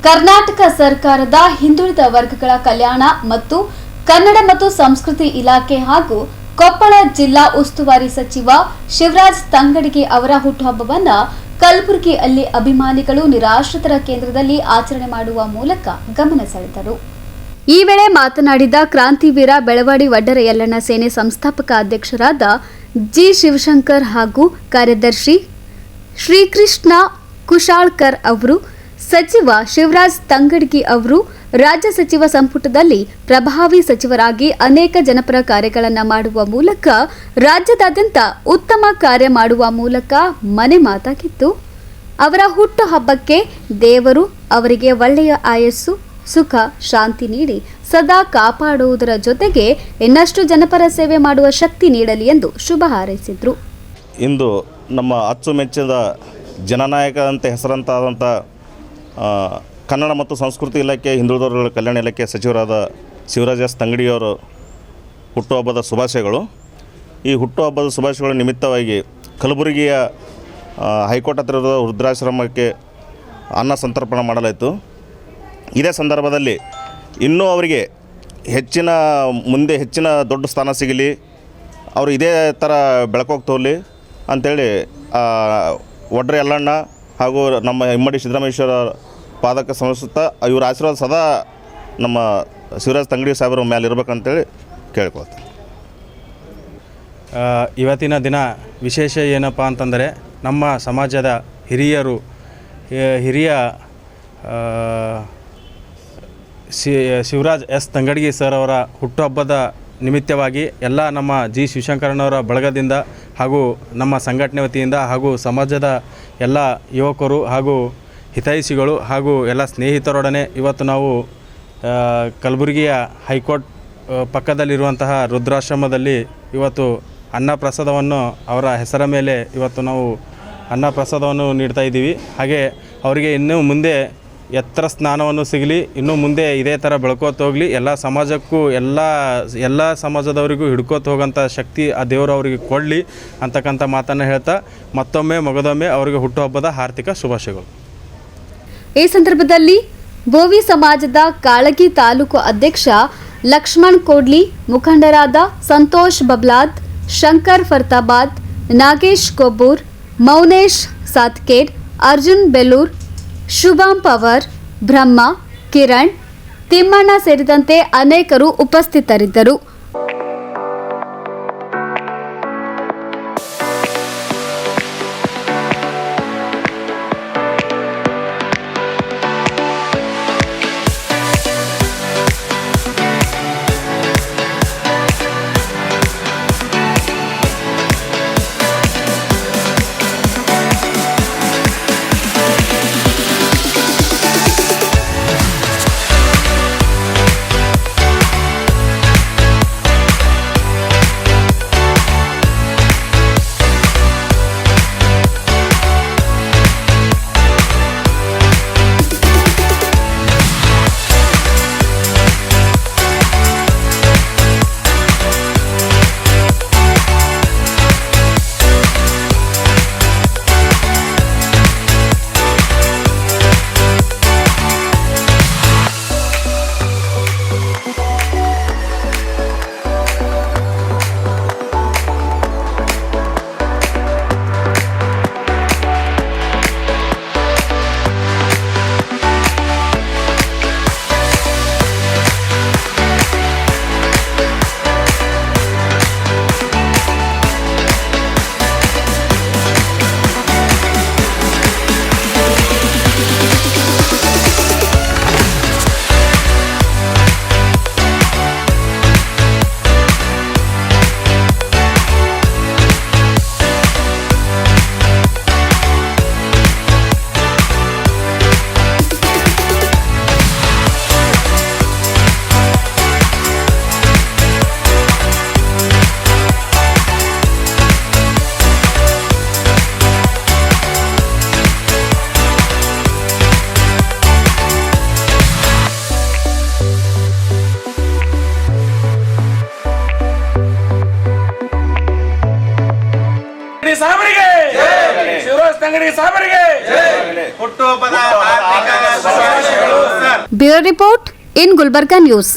ಕರ್ನಾಟಕ ಸರ್ಕಾರದ ಹಿಂದುಳಿದ ವರ್ಗಗಳ ಕಲ್ಯಾಣ ಮತ್ತು ಕನ್ನಡ ಮತ್ತು ಸಂಸ್ಕೃತಿ ಇಲಾಖೆ ಹಾಗೂ ಕೊಪ್ಪಳ ಜಿಲ್ಲಾ ಉಸ್ತುವಾರಿ ಸಚಿವ ಶಿವರಾಜ್ ತಂಗಡಗಿ ಅವರ ಹುಟ್ಟುಹಬ್ಬವನ್ನು ಕಲಬುರಗಿಯಲ್ಲಿ ಅಭಿಮಾನಿಗಳು ನಿರಾಶ್ರಿತರ ಕೇಂದ್ರದಲ್ಲಿ ಆಚರಣೆ ಮಾಡುವ ಮೂಲಕ ಗಮನ ಸೆಳೆದರು. ಈ ವೇಳೆ ಮಾತನಾಡಿದ ಕ್ರಾಂತಿವೀರ ಬೆಳವಾಡಿ ವಡ್ಡರ ಯಲ್ಲಣ್ಣ ಸೇನೆ ಸಂಸ್ಥಾಪಕ ಅಧ್ಯಕ್ಷರಾದ ಜಿ ಶಿವಶಂಕರ್ ಹಾಗೂ ಕಾರ್ಯದರ್ಶಿ ಶ್ರೀಕೃಷ್ಣ ಕುಶಾಳ್ಕರ್ ಅವರು, ಸಚಿವ ಶಿವರಾಜ್ ತಂಗಡಗಿ ಅವರು ರಾಜ್ಯ ಸಚಿವ ಸಂಪುಟದಲ್ಲಿ ಪ್ರಭಾವಿ ಸಚಿವರಾಗಿ ಅನೇಕ ಜನಪರ ಕಾರ್ಯಗಳನ್ನು ಮಾಡುವ ಮೂಲಕ ರಾಜ್ಯದಾದ್ಯಂತ ಉತ್ತಮ ಕಾರ್ಯ ಮಾಡುವ ಮೂಲಕ ಮನೆ ಮಾತಾಗಿತ್ತು. ಅವರ ಹುಟ್ಟುಹಬ್ಬಕ್ಕೆ ದೇವರು ಅವರಿಗೆ ಒಳ್ಳೆಯ ಆಯಸ್ಸು, ಸುಖ, ಶಾಂತಿ ನೀಡಿ ಸದಾ ಕಾಪಾಡುವುದರ ಜೊತೆಗೆ ಇನ್ನಷ್ಟು ಜನಪರ ಸೇವೆ ಮಾಡುವ ಶಕ್ತಿ ನೀಡಲಿ ಎಂದು ಶುಭ ಹಾರೈಸಿದರು. ಇಂದು ನಮ್ಮ ಅಚ್ಚುಮೆಚ್ಚಿದ ಜನನಾಯಕ ಅಂತ ಹೆಸರಂತಾದಂಥ ಕನ್ನಡ ಮತ್ತು ಸಂಸ್ಕೃತಿ ಇಲಾಖೆ, ಹಿಂದುಳಿದ ವರ್ಗಗಳ ಕಲ್ಯಾಣ ಇಲಾಖೆ ಸಚಿವರಾದ ಶಿವರಾಜ್ ಎಸ್ ತಂಗಡಿಯವರು ಹುಟ್ಟುಹಬ್ಬದ ಶುಭಾಶಯಗಳು. ಈ ಹುಟ್ಟುಹಬ್ಬದ ಶುಭಾಶಯಗಳ ನಿಮಿತ್ತವಾಗಿ ಕಲಬುರಗಿಯ ಹೈಕೋರ್ಟ್ ಹತ್ತಿರದ ವೃದ್ಧಾಶ್ರಮಕ್ಕೆ ಅನ್ನ ಸಂತರ್ಪಣೆ ಮಾಡಲಾಯಿತು. ಇದೇ ಸಂದರ್ಭದಲ್ಲಿ ಇನ್ನೂ ಅವರಿಗೆ ಮುಂದೆ ಹೆಚ್ಚಿನ ದೊಡ್ಡ ಸ್ಥಾನ ಸಿಗಲಿ, ಅವರು ಇದೇ ಥರ ಬೆಳಕೋಗಿ ತೋರಲಿ ಅಂಥೇಳಿ ವಡ್ಡರ ಯಲ್ಲಣ್ಣ ಹಾಗೂ ನಮ್ಮ ಇಮ್ಮಡಿ ಸಿದ್ದರಾಮೇಶ್ವರ ಪಾದಕ್ಕೆ ಸಮರ್ಪಿಸುತ್ತಾ ಇವರ ಆಶೀರ್ವಾದ ಸದಾ ನಮ್ಮ ಶಿವರಾಜ್ ತಂಗಡಿ ಸಾಹೇಬರ ಮೇಲೆ ಇರಬೇಕಂತೇಳಿ ಕೇಳ್ಕೊಳ್ತೀನಿ. ಇವತ್ತಿನ ದಿನ ವಿಶೇಷ ಏನಪ್ಪ ಅಂತಂದರೆ, ನಮ್ಮ ಸಮಾಜದ ಹಿರಿಯ ಶಿವರಾಜ್ ಎಸ್ ತಂಗಡಗಿ ಸರ್ ಅವರ ಹುಟ್ಟುಹಬ್ಬದ ನಿಮಿತ್ತವಾಗಿ ಎಲ್ಲ ನಮ್ಮ ಜಿ ಶಿವಶಂಕರನವರ ಬಳಗದಿಂದ ಹಾಗೂ ನಮ್ಮ ಸಂಘಟನೆ ವತಿಯಿಂದ ಹಾಗೂ ಸಮಾಜದ ಎಲ್ಲ ಯುವಕರು ಹಾಗೂ ಹಿತೈಷಿಗಳು ಹಾಗೂ ಎಲ್ಲ ಸ್ನೇಹಿತರೊಡನೆ ಇವತ್ತು ನಾವು ಕಲಬುರಗಿಯ ಹೈಕೋರ್ಟ್ ಪಕ್ಕದಲ್ಲಿರುವಂತಹ ವೃದ್ಧಾಶ್ರಮದಲ್ಲಿ ಇವತ್ತು ಅನ್ನಪ್ರಸಾದವನ್ನು ಅವರ ಹೆಸರ ಮೇಲೆ ಇವತ್ತು ನಾವು ಅನ್ನಪ್ರಸಾದವನ್ನು ನೀಡ್ತಾ ಇದ್ದೀವಿ. ಹಾಗೆ ಅವರಿಗೆ ಇನ್ನೂ ಮುಂದೆ ಎತ್ತರ ಸ್ನಾನವನ್ನು ಸಿಗಲಿ, ಇನ್ನೂ ಮುಂದೆ ಇದೇ ಥರ ಬೆಳ್ಕೋತ ಹೋಗಲಿ, ಎಲ್ಲ ಸಮಾಜಕ್ಕೂ ಎಲ್ಲ ಸಮಾಜದವರಿಗೂ ಹಿಡ್ಕೋತ ಹೋಗೋಂಥ ಶಕ್ತಿ ಆ ದೇವರು ಅವರಿಗೆ ಕೊಡಲಿ ಅಂತಕ್ಕಂಥ ಮಾತನ್ನು ಹೇಳ್ತಾ ಮತ್ತೊಮ್ಮೆ ಮಗದೊಮ್ಮೆ ಅವರಿಗೆ ಹುಟ್ಟುಹಬ್ಬದ ಹಾರ್ದಿಕ ಶುಭಾಶಯಗಳು. ಈ ಸಂದರ್ಭದಲ್ಲಿ ಬೋವಿ ಸಮಾಜದ ಕಾಳಗಿ ತಾಲೂಕು ಅಧ್ಯಕ್ಷ ಲಕ್ಷ್ಮಣ್ ಕೋಡ್ಲಿ, ಮುಖಂಡರಾದ ಸಂತೋಷ್ ಬಬ್ಲಾದ್, ಶಂಕರ್ ಫರ್ತಾಬಾದ್, ನಾಗೇಶ್ ಕೊಬ್ಬೂರ್, ಮೌನೇಶ್ ಸಾತ್ಕೇಡ್, ಅರ್ಜುನ್ ಬೆಲ್ಲೂರ್, ಶುಭಾಂ ಪವರ್, ಬ್ರಹ್ಮ, ಕಿರಣ್, ತಿಮ್ಮಣ್ಣ ಸೇರಿದಂತೆ ಅನೇಕರು ಉಪಸ್ಥಿತರಿದ್ದರು. ಸಾಹೇಬರಿಗೆ ಶಿವರಾಜ್ ತಂಗಡಗಿ ಸಾಹೇಬರಿಗೆ ಹುಟ್ಟುಹಬ್ಬದ bureau report in Gulbarga news.